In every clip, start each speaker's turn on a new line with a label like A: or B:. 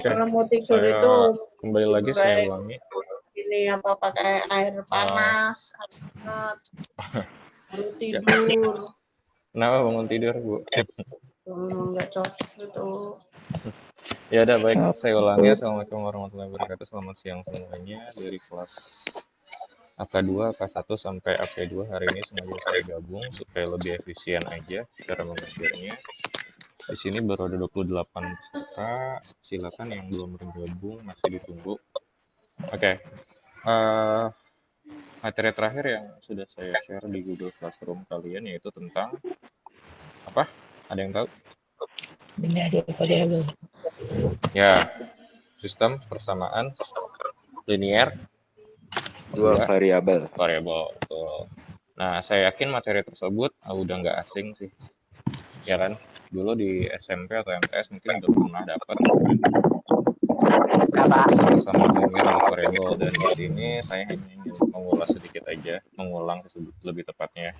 A: Karena mau tidur
B: saya
A: itu
B: kembali lagi saya ulangi.
A: Ini apa pakai air panas, hangat, baru tidur.
B: Kenapa bangun tidur, Bu?
A: Nggak cocok itu.
B: Ya udah baik, saya ulangi. Assalamualaikum warahmatullahi wabarakatuh. Selamat siang semuanya. Dari kelas AK2, AK1 sampai AP2 hari ini sengaja saya gabung supaya lebih efisien aja cara mengajarnya. Di sini baru ada 28 peserta. Silakan yang belum bergabung masih ditunggu. Oke. Materi terakhir yang sudah saya share di Google Classroom kalian yaitu tentang apa? Ada yang tahu? Ya, sistem persamaan linear
C: dua variabel.
B: Betul. Nah, saya yakin materi tersebut udah nggak asing sih, ya kan? Dulu di SMP atau MTS mungkin udah pernah dapat persamaan linear dua variabel, dan di sini saya hanya ingin mengulas sedikit aja, mengulang lebih tepatnya.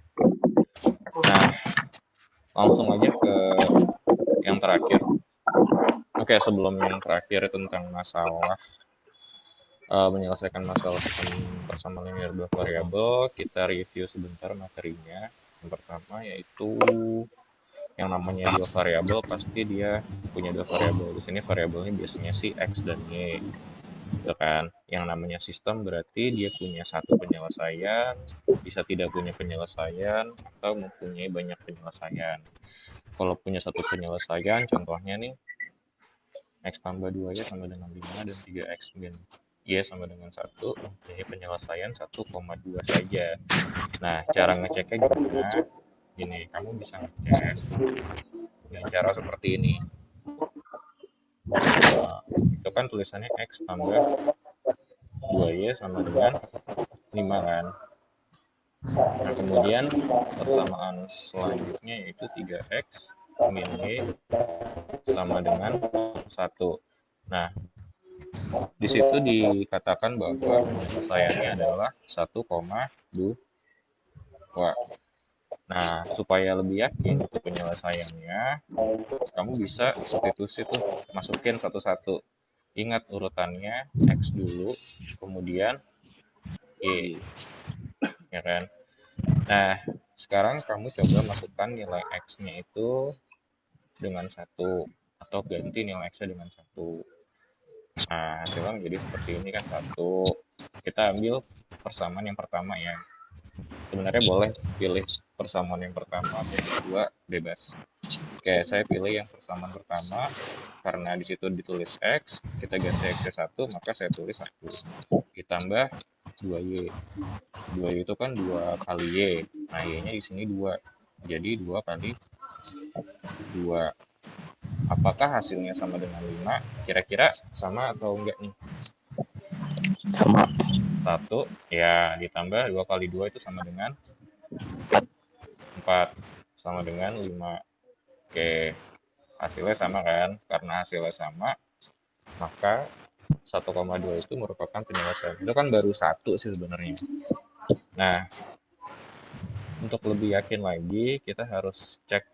B: Nah, langsung aja ke yang terakhir. Oke, sebelum yang terakhir tentang masalah menyelesaikan masalah sistem persamaan linear dua variabel, kita review sebentar materinya. Yang pertama yaitu yang namanya dua variabel, pasti dia punya dua variabel. Di sini variabelnya biasanya sih X dan Y, gitu kan. Yang namanya sistem berarti dia punya satu penyelesaian, bisa tidak punya penyelesaian, atau mempunyai banyak penyelesaian. Kalau punya satu penyelesaian, contohnya nih, X tambah 2Y sama dengan 5 dan 3X min Y sama dengan 1, mempunyai penyelesaian 1,2 saja. Nah, cara ngeceknya gimana? Gini, kamu bisa ngecek dengan cara seperti ini. Itu kan tulisannya X tambah 2Y sama dengan 5 kan. Nah, kemudian persamaan selanjutnya yaitu 3X min Y sama dengan 1. Nah, di situ dikatakan bahwa penyelesaiannya adalah 1,2. Nah, supaya lebih yakin itu penyelesaiannya, kamu bisa substitusi tuh, masukin satu-satu. Ingat urutannya, X dulu, kemudian Y, ya kan? Nah, sekarang kamu coba masukkan nilai X-nya itu dengan 1, atau ganti nilai X-nya dengan 1. Nah, hasilnya menjadi seperti ini kan, 1. Kita ambil persamaan yang pertama ya. Sebenarnya boleh pilih persamaan yang pertama atau yang kedua, bebas. Oke, saya pilih yang persamaan pertama karena di situ ditulis X, kita ganti X-nya 1, maka saya tulis 1 ditambah 2Y. 2Y itu kan 2 kali Y. Nah, Y-nya di sini 2. Jadi 2 kali 2. Apakah hasilnya sama dengan 5? Kira-kira sama atau enggak nih?
C: Sama.
B: 1, ya ditambah 2 kali 2 itu sama dengan 4. Sama dengan 5. Oke, hasilnya sama kan? Karena hasilnya sama, maka 1,2 itu merupakan penyelesaian. Itu kan baru 1 sih sebenarnya. Nah, untuk lebih yakin lagi, kita harus cek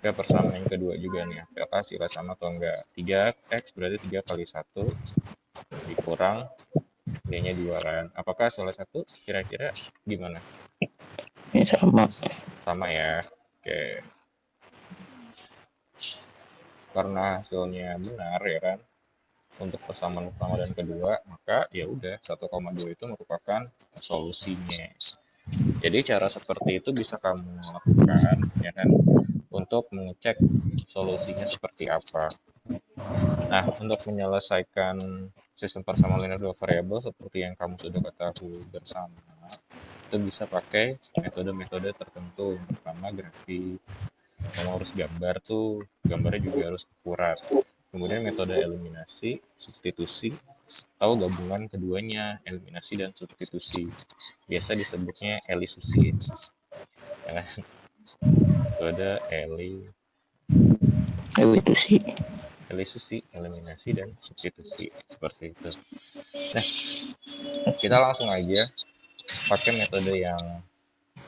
B: ke persamaan yang kedua juga nih. Apakah hasilnya sama atau enggak? 3X berarti 3 kali 1 dikurang Y-nya 2 kan. Apakah hasilnya 1? Kira-kira gimana?
C: Ini sama.
B: Sama ya. Oke. Karena hasilnya benar ya kan, untuk persamaan pertama dan kedua, maka ya udah 1,2 itu merupakan solusinya. Jadi cara seperti itu bisa kamu lakukan ya kan, untuk mengecek solusinya seperti apa. Nah, untuk menyelesaikan sistem persamaan linear dua variabel seperti yang kamu sudah ketahui bersama, itu bisa pakai metode-metode tertentu. Yang pertama grafik, kamu harus gambar tuh, gambarnya juga harus akurat. Kemudian metode eliminasi, substitusi, atau gabungan keduanya, eliminasi dan substitusi. Biasa disebutnya elisusi. Ya kan? Metode elisusi, eliminasi, dan substitusi. Seperti itu. Nah, kita langsung aja pakai metode yang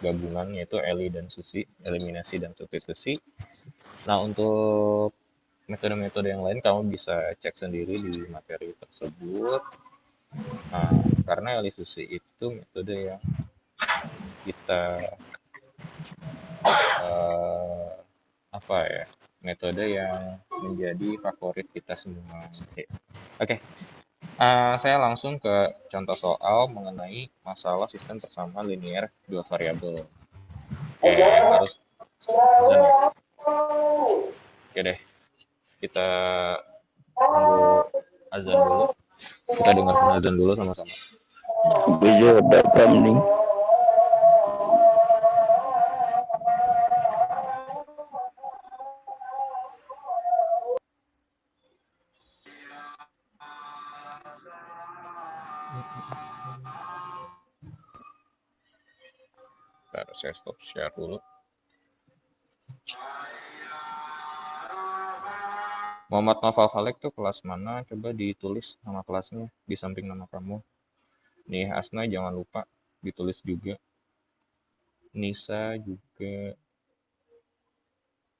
B: gabungan, yaitu eli dan susi, eliminasi dan substitusi. Nah, untuk metode-metode yang lain kamu bisa cek sendiri di materi tersebut. Nah, karena elisusi itu metode yang kita eh, apa ya, metode yang menjadi favorit kita semua. Oke, saya langsung ke contoh soal mengenai masalah sistem persamaan linear dua variabel. Harus azan ya. Oke deh, kita tunggu azan dulu. Kita dengarkan azan dulu sama-sama.
C: Bisa dapat mending.
B: Bentar, saya stop share dulu. Muhammad Noval Khalek tuh kelas mana? Coba ditulis nama kelasnya di samping nama kamu. Nih Asna jangan lupa ditulis juga. Nisa juga,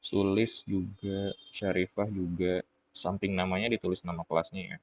B: Sulis juga, Syarifah juga. Samping namanya ditulis nama kelasnya ya.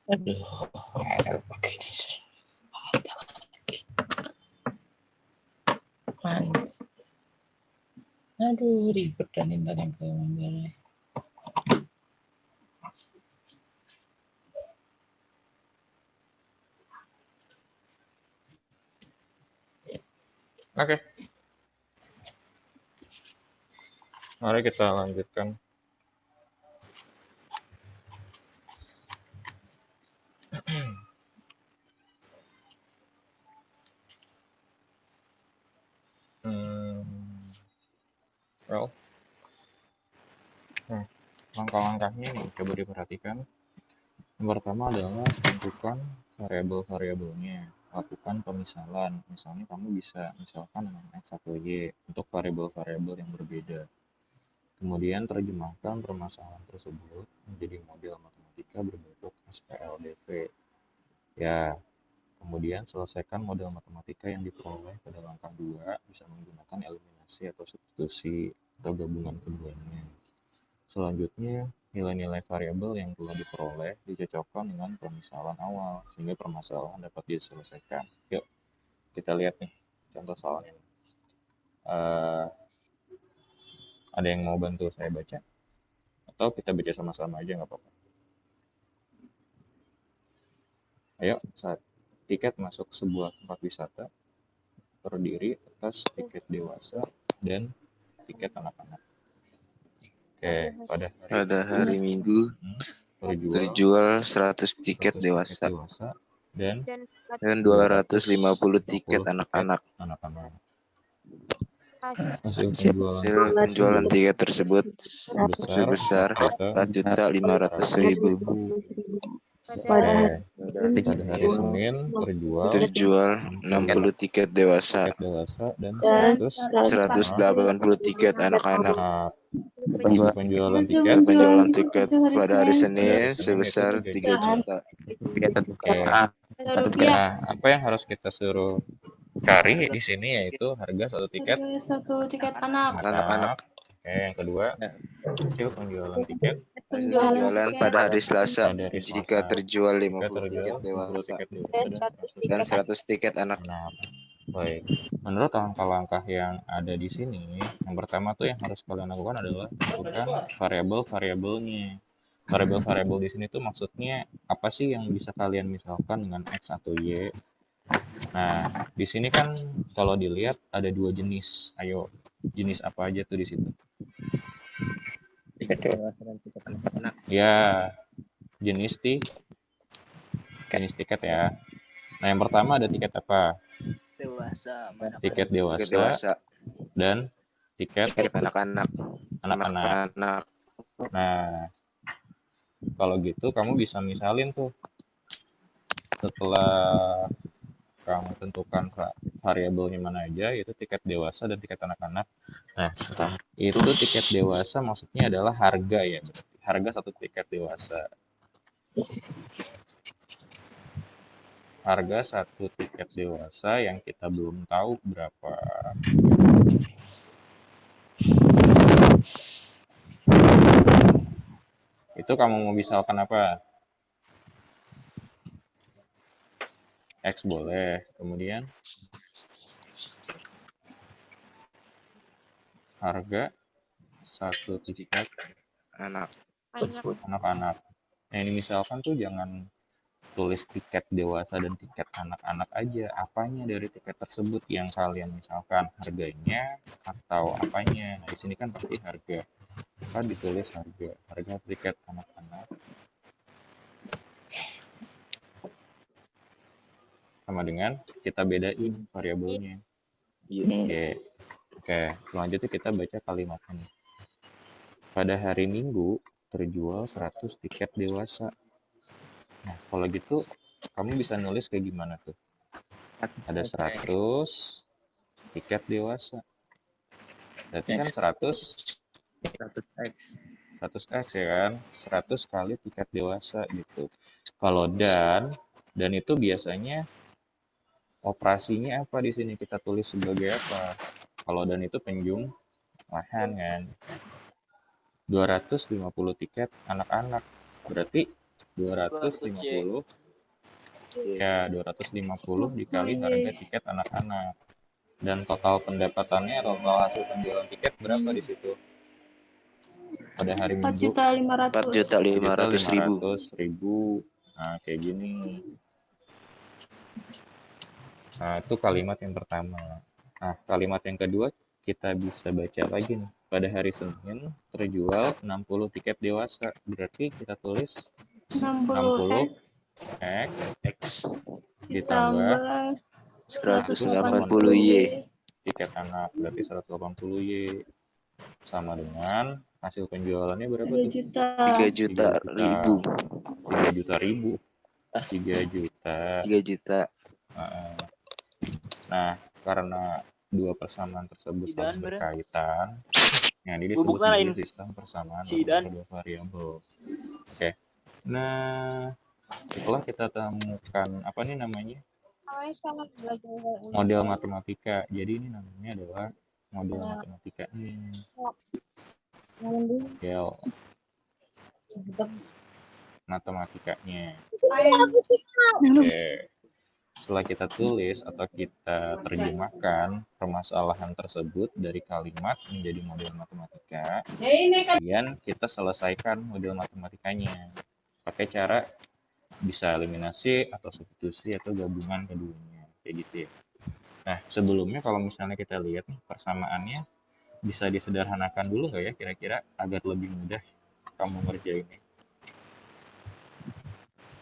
C: Aduh, pakai ini. Mantap. Aduh, ribet dan intan yang ke Manggarai.
B: Oke, mari kita lanjutkan. Well, nah, langkah-langkahnya nih coba diperhatikan. Yang pertama adalah tentukan variabel-variabelnya. Lakukan pemisalan. Misalnya kamu bisa misalkan dengan X atau Y untuk variabel-variabel yang berbeda. Kemudian terjemahkan permasalahan tersebut menjadi model matematika berbentuk SPLDV. Ya, kemudian selesaikan model matematika yang diperoleh pada langkah 2 bisa menggunakan eliminasi atau substitusi atau gabungan keduanya. Selanjutnya, nilai-nilai variabel yang telah diperoleh dicocokkan dengan permisalan awal sehingga permasalahan dapat diselesaikan. Yuk, kita lihat nih contoh soalnya. Ada yang mau bantu saya baca? Atau kita baca sama-sama aja nggak apa-apa. Ayo, saat tiket masuk sebuah tempat wisata terdiri atas tiket dewasa dan tiket anak-anak. Oke,
D: Pada hari Minggu
B: terjual
D: terjual 100 tiket dewasa
B: dan
D: dan 250 tiket anak-anak.
B: Hasil
D: Hasil penjualan tiket tersebut sebesar 4.500.000.
B: Pada hari Senin
D: Terjual 60 tiket dewasa,
B: tiket dewasa dan
D: 180 tiket anak-anak.
B: penjualan tiket
D: Penjualan tiket pada hari Senin sebesar 3 juta.
B: Oke. Nah, apa yang harus kita suruh cari di sini yaitu harga satu tiket anak-anak. Oke, yang kedua hasil penjualan tiket
D: Hasil penjualan pada hari Selasa
B: pada hari
D: jika
B: Selasa.
D: terjual
B: Jika
D: 50 tiket dewasa
B: dan
D: dan 100 tiket anak.
B: anak. Baik. Menurut langkah-langkah yang ada di sini, yang pertama tuh yang harus kalian lakukan adalah tentukan variabel-variabelnya. Variabel-variabel di sini tuh maksudnya apa sih yang bisa kalian misalkan dengan X atau Y. Nah, di sini kan kalau dilihat ada dua jenis. Ayo, jenis apa aja tuh di situ?
C: Tiket dewasa dan tiket anak-anak.
B: Ya, jenis tiket ya. Nah, yang pertama ada tiket apa?
C: Dewasa.
B: Tiket
D: Tiket dewasa
B: dan tiket
D: anak-anak.
B: anak-anak. Nah, kalau gitu kamu bisa misalin tuh setelah kamu tentukan variabelnya mana aja, yaitu tiket dewasa dan tiket anak-anak. Nah, itu tiket dewasa maksudnya adalah harga ya, berarti harga satu tiket dewasa. Harga satu tiket dewasa yang kita belum tahu berapa. Itu kamu mau misalkan apa? X boleh. Kemudian harga satu tiket anak-anak. Nah, ini misalkan tuh jangan tulis tiket dewasa dan tiket anak-anak aja. Apanya dari tiket tersebut yang kalian misalkan, harganya atau apanya. Nah, di sini kan pasti harga. Kan ditulis harga tiket anak-anak sama dengan kita bedain variabelnya. Oke, selanjutnya kita baca kalimatnya. Pada hari Minggu terjual 100 tiket dewasa. Nah, kalau gitu kamu bisa nulis kayak gimana tuh? Ada 100 tiket dewasa. Berarti kan 100x ya kan? 100 kali tiket dewasa gitu. Kalau dan itu biasanya operasinya apa di sini kita tulis sebagai apa? Kalau dan itu penjumlahan kan. 250 tiket anak-anak. Berarti 250 ya 250 dikali harga tiket anak-anak, dan total pendapatannya, total hasil penjualan tiket berapa di situ pada hari Minggu?
A: 4.500.000.
D: 4.500.000.
B: Nah, kayak gini. Nah, itu kalimat yang pertama. Nah, kalimat yang kedua kita bisa baca lagi nih. Pada hari Senin terjual 60 tiket dewasa. Berarti kita tulis 60 X ditambah
D: 180Y.
B: tiket anak. Berarti 180 Y. Sama dengan hasil penjualannya berapa tuh?
D: 3 juta ribu.
B: 3 juta ribu. 3 juta.
D: 3 juta.
B: Nah, karena dua persamaan tersebut saling berkaitan, yang ini disebut
C: Bubuk lain.
B: sebagai sistem persamaan
C: Si Dan.
B: dua variabel. Oke. Nah, setelah kita temukan apa nih namanya? Model matematika. Jadi ini namanya adalah model matematika nih. Model matematikanya. Oke. Setelah kita tulis atau kita terjemahkan permasalahan tersebut dari kalimat menjadi model matematika, kemudian kita selesaikan model matematikanya pakai cara bisa eliminasi atau substitusi atau gabungan keduanya, kayak gitu ya. Nah, sebelumnya kalau misalnya kita lihat nih persamaannya bisa disederhanakan dulu nggak ya kira-kira agar lebih mudah kamu ngerjainnya.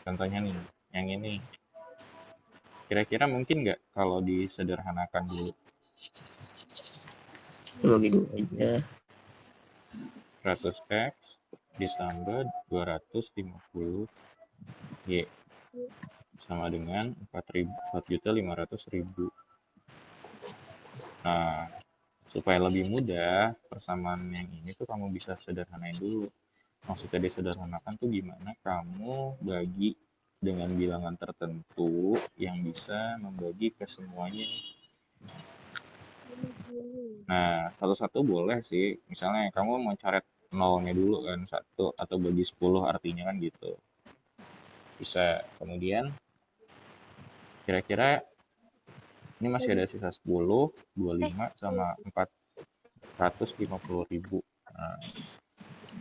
B: Contohnya nih, yang ini. Kira-kira mungkin nggak kalau disederhanakan dulu?
C: Bagi 2 aja.
B: 100x ditambah 250 Y sama dengan 4.500.000. Nah, supaya lebih mudah persamaan yang ini tuh kamu bisa sederhanain dulu. Maksudnya disederhanakan tuh gimana kamu bagi dengan bilangan tertentu yang bisa membagi ke semuanya. Nah, satu-satu boleh sih. Misalnya kamu mau coret nolnya dulu kan, 1 atau bagi 10 artinya kan gitu. Bisa. Kemudian kira-kira ini masih ada sisa 10, 25 sama 450.000. Nah,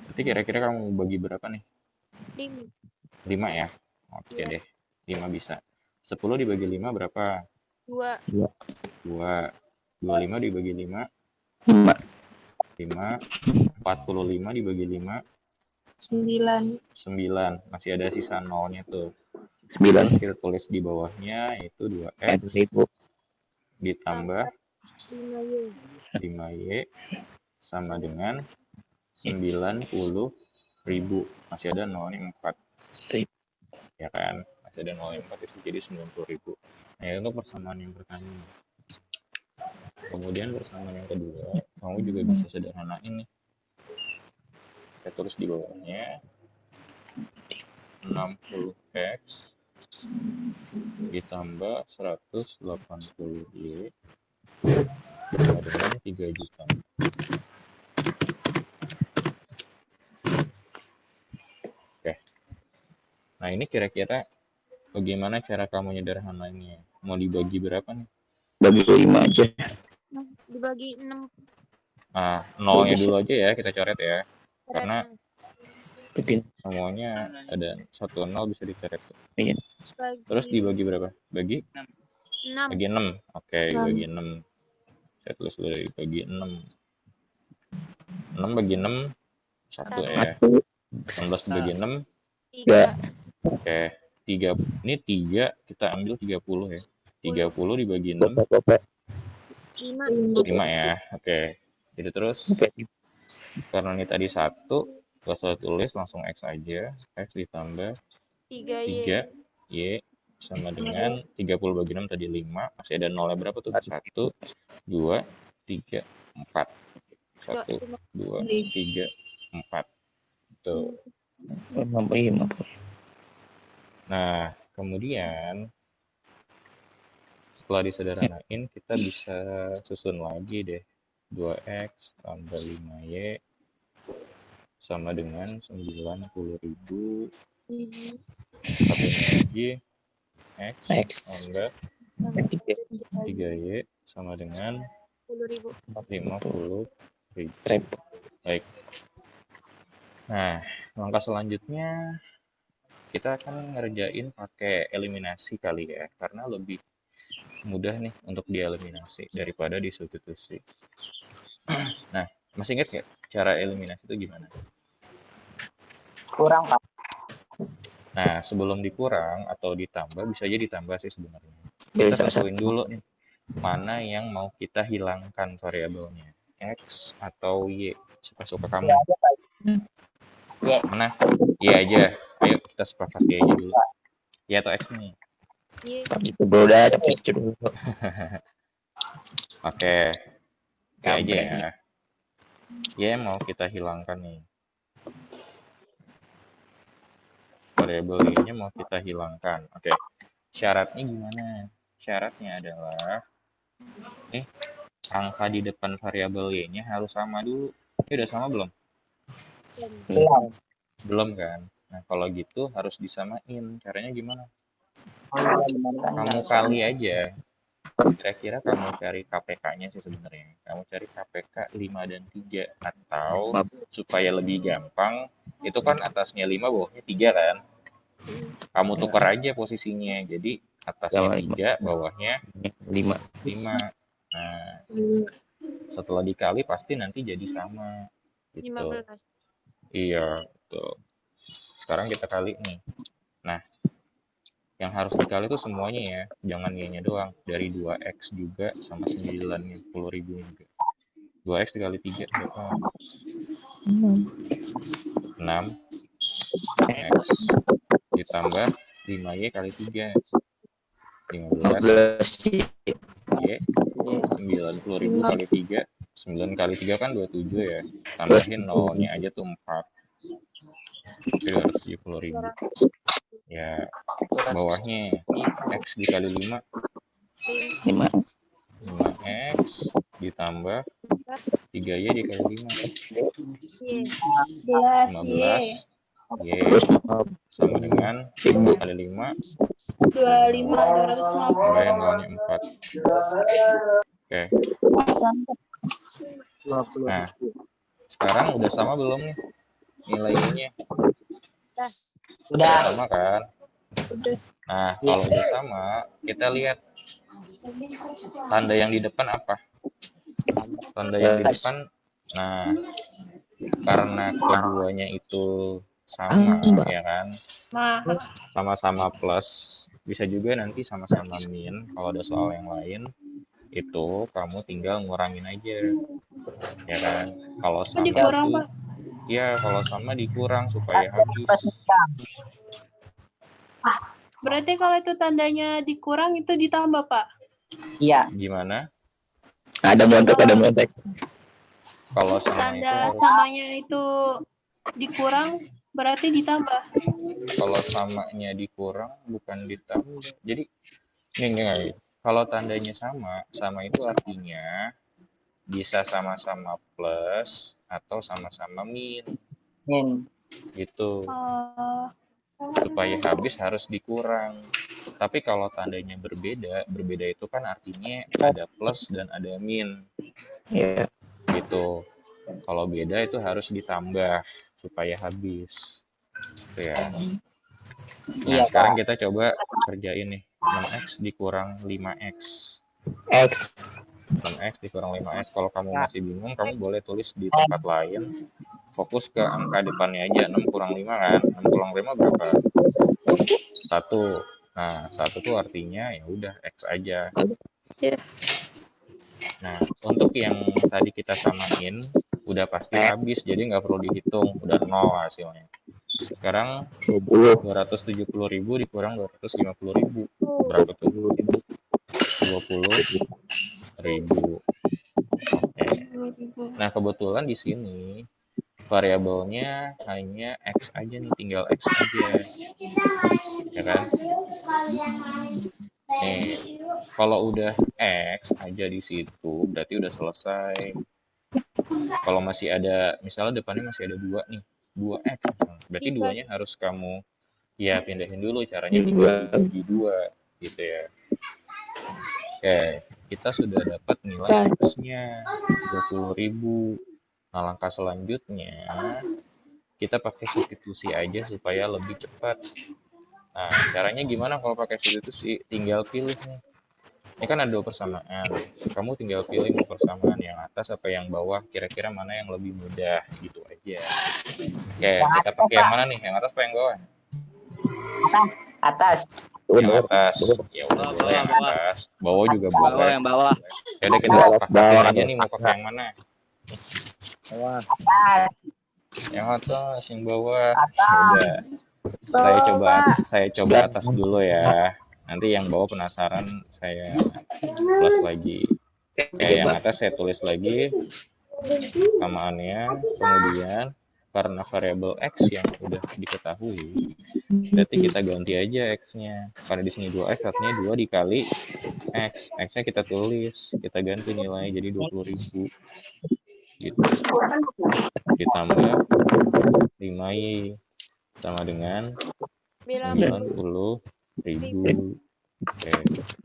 B: berarti kira-kira kamu bagi berapa nih? 5 ya? Oke deh. 5 bisa. 10 dibagi 5 berapa?
E: 2.
B: 2. 25 dibagi 5
C: 5.
B: 5. 45 dibagi 5
A: 9.
B: 9. Masih ada sisa nolnya tuh.
C: 9.
B: Terus kita tulis di bawahnya itu 2x ditambah 5y sama dengan 90.000. Masih ada nolnya 4. Ya kan? Masih ada nolnya 4 itu jadi 90.000. Nah, itu persamaan yang pertama. Kemudian persamaan yang kedua, kamu juga bisa sederhanain nih. Kita tulis di bawahnya 60x ditambah 180y sama dengan 3 juta. Oke. Nah, ini kira-kira bagaimana cara kamu nyederhanainnya? Mau dibagi berapa nih?
C: Bagi 5 aja.
E: Dibagi 6.
B: Nah, nolnya dulu aja ya, kita coret ya. Karena
C: Bikin.
B: semuanya ada 1 0 bisa dicoret.
C: Iya.
B: Terus dibagi berapa? Bagi
E: 6.
B: bagi 6. Oke, bagi 6. Saya tulis dulu dibagi 6. 6 bagi 6 1 ya. 16 dibagi 6
C: 3.
B: Oke, 3. Ini 3 kita ambil 30 ya. 30 dibagi 6
E: 5.
B: 5 ya. Oke. Jadi terus karena ini tadi 1, gak usah tulis, langsung X aja. X ditambah
E: 3Y.
B: 3 Y sama dengan 30 bagi 6 tadi 5. Masih ada nolnya berapa tuh? 1, 2, 3, 4. 1, 2, 3, 4. Tuh. Nah, kemudian setelah disederhanain kita bisa susun lagi deh. 2x tambah 5y sama dengan 90.000 Satunya lagi X
C: X.
B: tambah 3Y sama dengan
E: 10.000.
B: 50.000.
C: Rep.
B: Baik. Nah, langkah selanjutnya kita akan ngerjain pakai eliminasi kali ya, karena lebih mudah nih untuk dieliminasi daripada disubstitusi. Nah, masih ingat nggak cara eliminasi itu gimana?
F: Kurang, Pak.
B: Nah, sebelum dikurang atau ditambah, bisa aja ditambah sih sebenarnya.
C: Pilih
B: Kita
C: salah
B: tentuin
C: satu.
B: dulu nih, mana yang mau kita hilangkan variabelnya, X atau Y, suka-suka kamu.
F: Y.
B: Mana? Y aja. Ayo kita sepakat Y aja dulu. Y atau X nih?
E: Y.
C: Tapi itu dulu dah, tapi itu dulu.
B: Oke, Y aja
C: Gampang.
B: ya. Y mau kita hilangkan nih. Variabel Y-nya mau kita hilangkan. Oke, syaratnya gimana? Syaratnya adalah angka di depan variabel Y-nya harus sama dulu. Ini udah sama belum?
F: Belum.
B: Belum kan? Nah, kalau gitu harus disamain. Caranya gimana? Kamu kali aja. Kira-kira kamu cari KPK-nya sih sebenarnya. Kamu cari KPK 5 dan 3. Atau supaya lebih gampang, itu kan atasnya 5, bawahnya 3 kan? Kamu tukar aja posisinya. Jadi atasnya 3, bawahnya
C: 5.
B: 5. Nah, setelah dikali pasti nanti jadi sama. Gitu.
E: 15.
B: Iya, betul. Sekarang kita kali nih. Nah, yang harus dikali itu semuanya ya. Jangan Y-nya doang. Dari 2X juga sama 9 nih, 10.000 juga. 2X dikali 3 berapa? 6 X ditambah 5Y kali 3. 15 Y 90.000 kali 3. 9 kali 3 kan 27 ya. Tambahin nolnya aja tuh 4. Itu 270.000. Ya, bawahnya X dikali 5.
C: 5.
B: 5X ditambah 3Y dikali 5.
E: Y.
B: 15 Y sama dengan 1 kali 5 tambahin nolnya 4. Oke. Nah, sekarang udah sama belum nih nilainya?
F: Udah.
B: Sama kan? Nah, kalau udah sama, kita lihat tanda yang di depan apa? Tanda yang di depan, nah, karena keduanya itu sama, ya kan? Sama-sama plus, bisa juga nanti sama-sama min. Kalau ada soal yang lain, itu kamu tinggal ngurangin aja, ya kan? Kalau sama itu, ya kalau sama dikurang supaya habis.
A: Berarti kalau itu tandanya dikurang itu ditambah, Pak?
F: Iya.
B: Gimana?
C: Ada montek.
B: Kalau sama itu
A: Tanda
B: harus,
A: samanya itu dikurang berarti ditambah.
B: kalau samanya dikurang bukan ditambah. Jadi nih, kalau tandanya sama itu artinya bisa sama-sama plus atau sama-sama min. Gitu. Supaya habis harus dikurang. Tapi kalau tandanya berbeda itu kan artinya ada plus dan ada min.
C: Iya.
B: Gitu. Kalau beda itu harus ditambah supaya habis. Gitu ya. Nah, sekarang kita coba kerjain nih. 6X dikurang 5X.
C: X.
B: 6X dikurang 5X. Kalau kamu masih bingung, kamu boleh tulis di tempat lain. Fokus ke angka depannya aja. 6 kurang 5 kan? 6 kurang 5 berapa? 1. Nah, 1 tuh artinya ya udah X aja. Nah, untuk yang tadi kita samain, udah pasti habis. Jadi nggak perlu dihitung. Udah 0 hasilnya. Sekarang 270.000 dikurang 250.000. Berapa tuh? 20.000. Oke. Nah, kebetulan di sini variabelnya hanya X aja nih, tinggal X aja. Ya kan? Nih, kalau udah X aja di situ, berarti udah selesai. Kalau masih ada, misalnya depannya masih ada 2 nih, 2X. Berarti 2-nya harus kamu Ya, pindahin dulu caranya dibagi 2 gitu ya. Oke, kita sudah dapat nilai X-nya 20.000. Nah, langkah selanjutnya kita pakai substitusi aja supaya lebih cepat. Nah, caranya gimana kalau pakai substitusi? Tinggal pilih nih. Ini kan ada 2 persamaan. Kamu tinggal pilih mau persamaan yang atas apa yang bawah. Kira-kira mana yang lebih mudah gitu aja. Oke, kita pakai yang mana nih? Yang atas apa yang bawah?
F: Atas.
B: Yang atas. Ya udah boleh yang atas. Bawah juga boleh.
G: Yang bawah.
B: Ya udah kita sepakatin aja nih mau pakai yang mana.
F: Atas.
B: Yang atas, yang bawah. Ya udah. Saya coba atas dulu ya. Nanti yang bawah penasaran saya plus lagi. Yang atas saya tulis lagi samaannya, kemudian karena variabel X yang udah diketahui, berarti kita ganti aja X-nya. Karena di sini 2X, artinya 2 dikali X. X-nya kita tulis, kita ganti nilai jadi 20.000. Gitu. Ditambah 5Y sama dengan 90.000. Oke,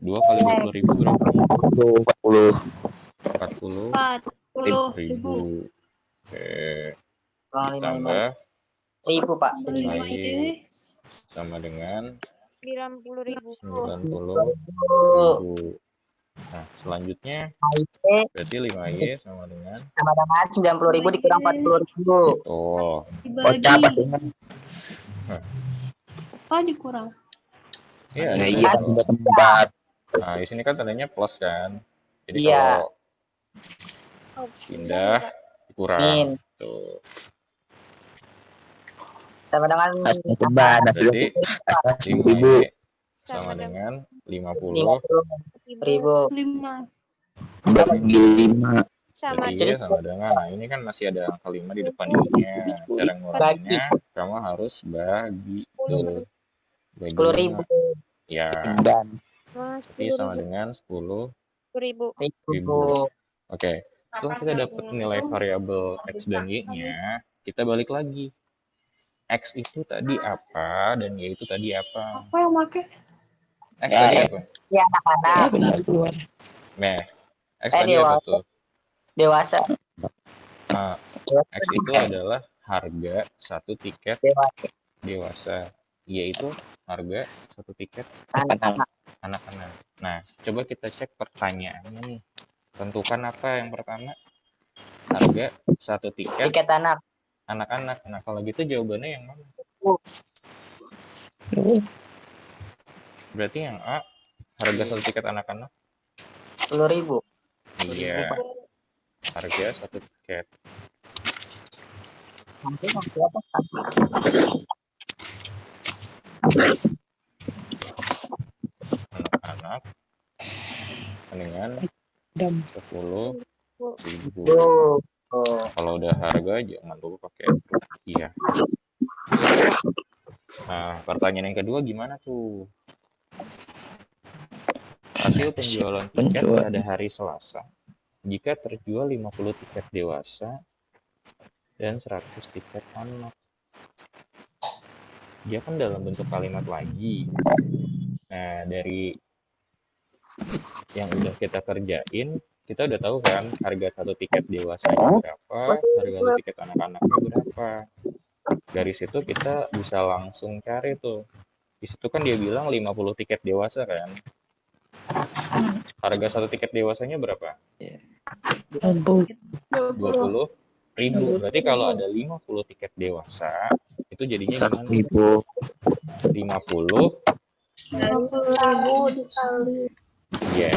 B: 2 kali 20.000 berapa? 40.000. Oke. Ditambah
F: 1.000, Pak.
B: 5Y sama dengan
E: 90.000.
B: 90.000. Nah, selanjutnya berarti 5Y sama dengan
F: 90.000 dikurang 40.000.
B: oh,
A: Dibagi. Oh, dikurang.
B: iya.
C: Nah, iya, ada tempat.
B: Nah, di sini kan tandanya plus kan. Jadi
F: Iya.
B: kalau pindah dikurang. Tuh.
F: Sama dengan
C: Hasil teban, hasil
B: Berarti
C: 5.000.
B: 5Y sama dengan 50
F: 50.000.
A: 5.
C: Bagi 5.
E: Sama
B: berarti Y sama dengan, nah ini kan masih ada angka 5 di depan ininya. Cara nguranginnya kamu harus bagi tuh. Bagi
F: 10.000.
B: 5. Ya,
C: Dan
B: berarti sama dengan 10.000.
E: 10.000.
B: Oke, setelah kita dapat nilai variabel X dan Y-nya, kita balik lagi. X itu tadi apa dan Y itu tadi apa?
A: Apa yang pakai?
B: X
C: Ya,
B: tadi
C: ya.
B: apa?
F: Ya, anak-anak.
C: benar keluar.
B: Nah, X tadi apa tuh?
F: Dewasa.
B: Nah, X itu adalah harga satu tiket
F: Dewasa.
B: dewasa, yaitu harga satu tiket
F: Anak-anak.
B: anak-anak. Nah, coba kita cek pertanyaannya nih. Tentukan apa yang pertama? Harga satu tiket
F: Tiket anak.
B: anak-anak. Nah, kalau gitu jawabannya yang mana? Berarti yang A, harga satu tiket anak-anak.
F: 10.000.
B: Iya, harga satu tiket.
F: Nanti nanti apa?
B: Anak-anak dengan 10.000. Kalau udah harga jangan lupa pakai rupiah. Nah, pertanyaan yang kedua gimana tuh? Hasil penjualan tiket pada hari Selasa. Jika terjual 50 tiket dewasa dan 100 tiket anak. Dia kan dalam bentuk kalimat lagi. Nah, dari yang udah kita kerjain, kita udah tahu kan harga satu tiket dewasanya berapa, harga satu tiket anak-anaknya berapa. Dari situ kita bisa langsung cari tuh. Di situ kan dia bilang 50 tiket dewasa kan. Harga satu tiket dewasanya berapa? 20.000. Berarti kalau ada 50 tiket dewasa, itu jadinya gimana? 50.
A: 50.000 dikali.
B: Ya.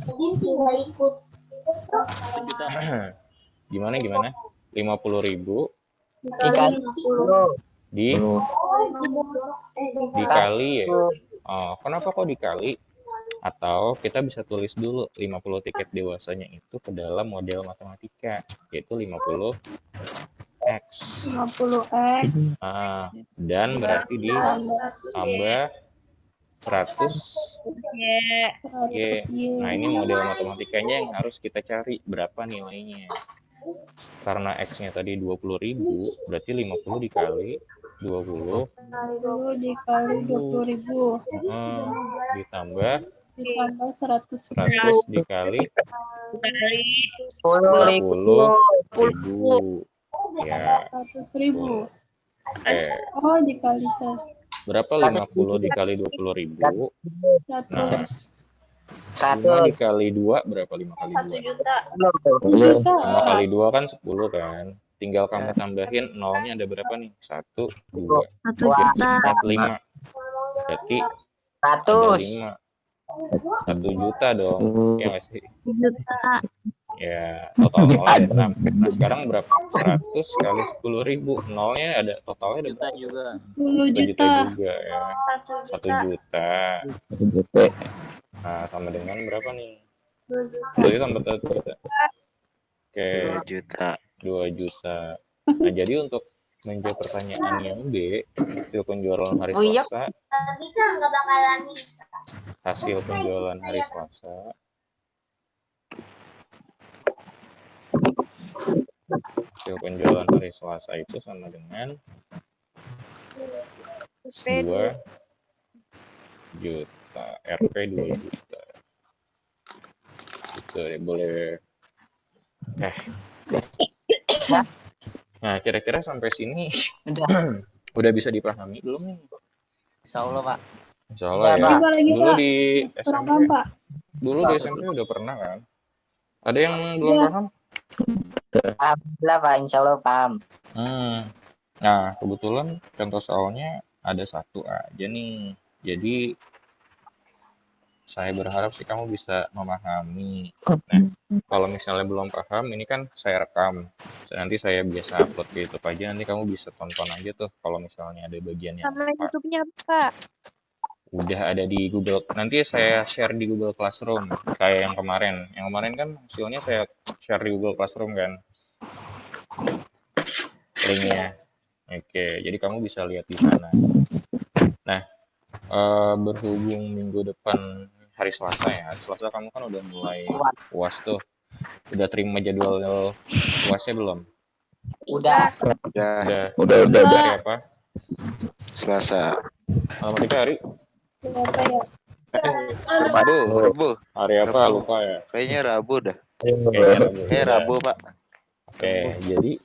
A: Nggak ikut.
B: Gimana? 50.000
F: Dikali 10.
B: dikali ya. Oh, kenapa kok dikali? Atau kita bisa tulis dulu 50 tiket dewasanya itu ke dalam model matematika, yaitu 50x.
A: 50x.
B: Dan berarti ditambah 100 Y. Nah, ini model matematikanya yang harus kita cari berapa nilainya. Karena X-nya tadi 20.000, berarti 50 dikali 20
A: 20 dikali 20.000
B: ditambah
A: ditambah 100.000.
B: 100 dikali
F: 10.000.
B: 10.000. Ya,
A: 100.000.
B: oke.
A: Oh, dikali 100.
B: Berapa 50 dikali 20.000? Nah, 5
F: 100
B: dikali 2 berapa 5 kali 2?
A: 1 juta.
B: 5 kali 2 kan 10 kan? Tinggal kamu tambahin nolnya ada berapa nih? 1, 2, 3, 4, 5. Berarti ada
F: 100.
B: 5. 1 juta dong. Ya nggak sih? Ya, total nolnya ada 6. Nah, sekarang berapa? 100 kali 10.000. Nolnya ada totalnya ada berapa?
A: 10
B: 1 juta
A: juta.
B: juga ya. 1 juta.
C: Oke.
B: Nah, sama dengan berapa nih? 2 juta tambah 1 juta. Oke,
D: 2 juta.
B: 2 juta. Nah, jadi untuk menjawab pertanyaan yang B, hasil penjualan hari
F: Oh iya.
B: Selasa, hasil penjualan hari Selasa, hasil penjualan hari Selasa itu sama dengan 2 juta, RP 2 juta. Itu ya, boleh. Nah, kira-kira sampai sini udah bisa dipahami belum nih?
G: Insya Allah, Pak.
B: Insya Allah ya.
A: Coba lagi,
B: Dulu
A: Pak.
B: di
A: Kurang
B: SMP,
A: paham, Pak.
B: dulu di SMP udah pernah kan? Ada yang belum
A: Iya.
B: paham?
F: Alhamdulillah Pak, insya Allah paham.
B: Nah, kebetulan contoh soalnya ada satu aja nih. Jadi, saya berharap sih kamu bisa memahami. Nah, kalau misalnya belum paham, ini kan saya rekam. Nanti saya biasa upload ke YouTube aja, nanti kamu bisa tonton aja tuh kalau misalnya ada bagian yang
E: Nama YouTube-nya Pak.
B: udah ada di Google. Nanti saya share di Google Classroom, kayak yang kemarin. Yang kemarin kan hasilnya saya share di Google Classroom kan, linknya. Oke, jadi kamu bisa lihat di sana. Nah, berhubung minggu depan hari Selasa ya, hari Selasa kamu kan udah mulai UAS tuh. Udah terima jadwal UASnya belum?
F: Udah.
B: Udah.
C: Udah.
B: Hari apa?
D: Selasa.
B: Matematika hari?
A: Berapa ya?
D: Rabu.
B: Hari apa? Lupa ya.
D: Kayaknya Rabu dah.
B: Kayaknya
D: Rabu, Pak.
B: Oke, jadi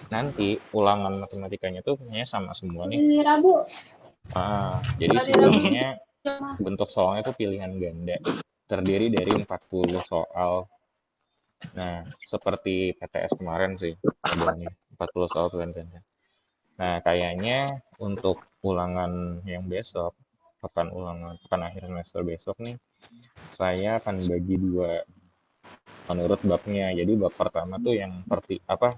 B: nanti ulangan matematikanya tuh kayaknya sama semua nih.
A: Di Rabu.
B: Jadi sistemnya bentuk soalnya tuh pilihan ganda. Terdiri dari 40 soal. Nah, seperti PTS kemarin sih, ada nih 40 soal pilihan ganda. Nah, kayaknya untuk ulangan yang besok, pekan akhir semester besok nih, saya akan bagi 2 menurut babnya. Jadi bab pertama tuh yang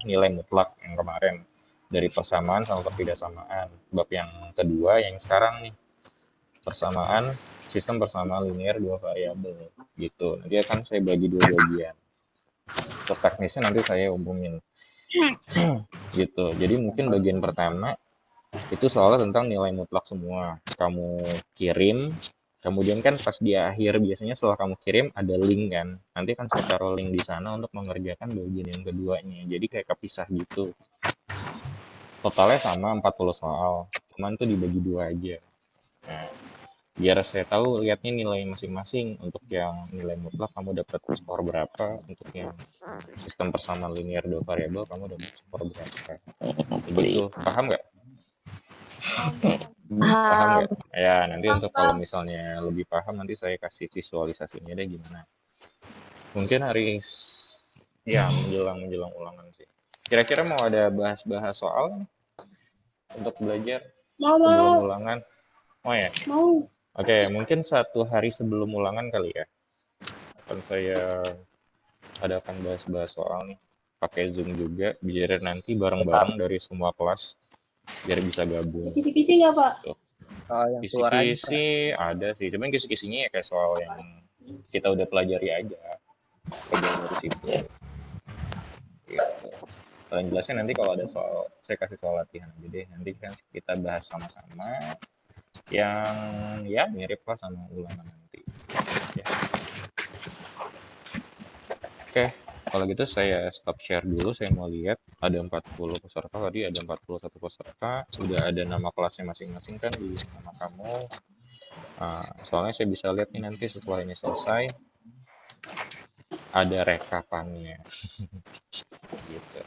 B: nilai mutlak yang kemarin, dari persamaan sama pertidaksamaan. Bab yang kedua yang sekarang nih, sistem persamaan linear 2 variabel gitu. Nanti akan saya bagi 2 bagian. Untuk teknisnya nanti saya umumin gitu. Jadi mungkin bagian pertama itu soalnya tentang nilai mutlak semua. Kamu kirim, kemudian kan pas di akhir biasanya setelah kamu kirim ada link kan. Nanti kan saya taruh link di sana untuk mengerjakan bagian yang keduanya. Jadi kayak kepisah gitu. Totalnya sama 40 soal. Cuman tuh dibagi 2 aja. Nah, biar saya tahu lihatnya nilai masing-masing. Untuk yang nilai mutlak kamu dapat skor berapa, untuk yang sistem persamaan linear 2 variabel kamu dapat skor berapa. Begitu, paham nggak? Paham nggak? Ya, nanti untuk kalau misalnya lebih paham nanti saya kasih visualisasinya deh gimana. Mungkin menjelang ulangan sih. Kira-kira mau ada bahas-bahas soal untuk belajar sebelum ulangan? Oh ya?
A: Mau.
B: Oke, mungkin 1 hari sebelum ulangan kali ya. Akan saya adakan bahas-bahas soal nih. Pakai Zoom juga, biar nanti bareng-bareng dari semua kelas. Biar bisa gabung.
A: Kisi-kisi nggak, Pak?
B: Kisi-kisi ada sih. Cuman kisi-kisinya ya kayak soal yang kita udah pelajari aja. Pegang dari situ. Gitu. Paling jelasnya nanti kalau ada soal, saya kasih soal latihan aja deh. Nanti kan kita bahas sama-sama. Yang ya mirip lah sama ulangan nanti ya. Oke, kalau gitu saya stop share dulu. Saya mau lihat ada 40 peserta tadi, ada 41 peserta. Udah ada nama kelasnya masing-masing kan di nama kamu. Soalnya saya bisa lihat nih nanti setelah ini selesai ada rekapannya. Gitu.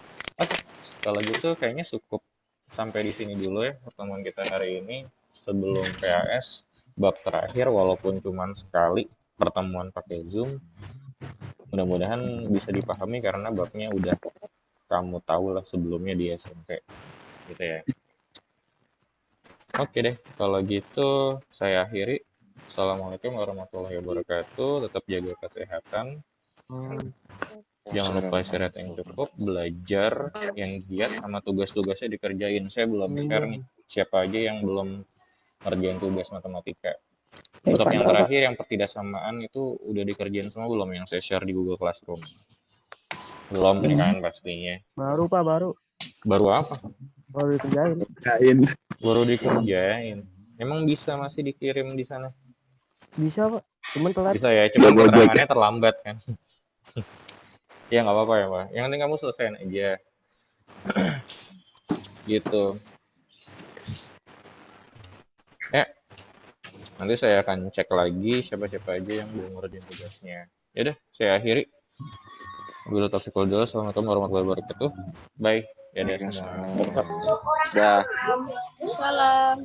B: Oke, kalau gitu kayaknya cukup sampai di sini dulu ya pertemuan kita hari ini. Sebelum PAS bab terakhir, walaupun cuma sekali pertemuan pakai Zoom, mudah-mudahan bisa dipahami karena babnya udah kamu tahu lah sebelumnya di SMP gitu ya. Oke deh, kalau gitu saya akhiri. Assalamualaikum warahmatullahi wabarakatuh. Tetap jaga kesehatan. Jangan lupa istirahat yang cukup, belajar yang giat, sama tugas-tugasnya dikerjain. Saya belum share nih siapa aja yang belum ngerjain tugas matematika. Untuk yang terakhir, yang pertidaksamaan itu udah dikerjain semua belum yang saya share di Google Classroom? Belum kan pastinya.
G: Baru Pak, baru.
B: Baru apa?
G: Baru dikerjain.
B: Baru dikerjain. Emang bisa masih dikirim di sana?
G: Bisa Pak, cuman telat.
B: Bisa ya, cuma keterangannya terlambat kan. Ya nggak apa-apa ya Pak. Yang penting kamu selesaiin aja. Gitu. Nanti saya akan cek lagi siapa-siapa aja yang belum ngerjain tugasnya. Ya udah, saya akhiri. Wabillahi taufiq wal hidayah. Assalamualaikum warahmatullahi wabarakatuh. Bye. Ya semua.
D: Dah.
A: Salam.